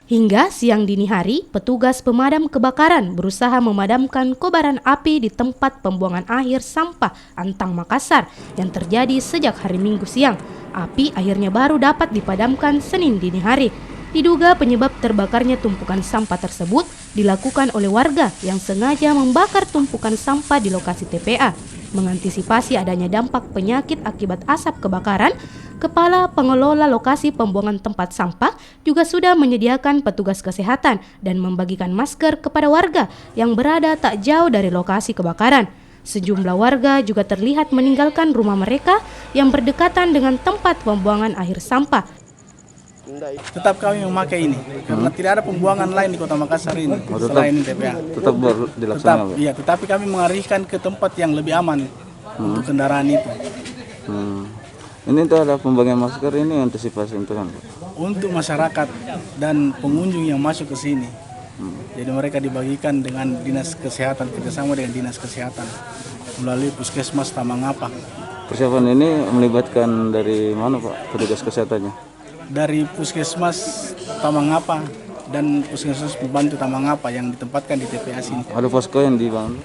Hingga siang dini hari, petugas pemadam kebakaran berusaha memadamkan kobaran api di tempat pembuangan akhir sampah Antang Makassar yang terjadi sejak hari Minggu siang. Api akhirnya baru dapat dipadamkan Senin dini hari. Diduga penyebab terbakarnya tumpukan sampah tersebut dilakukan oleh warga yang sengaja membakar tumpukan sampah di lokasi TPA. Mengantisipasi adanya dampak penyakit akibat asap kebakaran, Kepala Pengelola Lokasi Pembuangan Tempat Sampah juga sudah menyediakan petugas kesehatan dan membagikan masker kepada warga yang berada tak jauh dari lokasi kebakaran. Sejumlah warga juga terlihat meninggalkan rumah mereka yang berdekatan dengan tempat pembuangan akhir sampah. Tetap kami memakai ini karena tidak ada pembuangan lain di Kota Makassar ini selain TPA. Tetap dilaksanakan. Iya, tetapi kami mengalihkan ke tempat yang lebih aman untuk kendaraan itu. Ini tuh ada pembagian masker ini antisipasi untuk apa? Untuk masyarakat dan pengunjung yang masuk ke sini. Jadi mereka dibagikan dengan dinas kesehatan, kerjasama dengan dinas kesehatan melalui puskesmas Tamangapa. Persiapan ini melibatkan dari mana Pak petugas kesehatannya? Dari puskesmas Tamangapa dan puskesmas pembantu Tamangapa yang ditempatkan di TPA sini. Ada posko yang dibangun?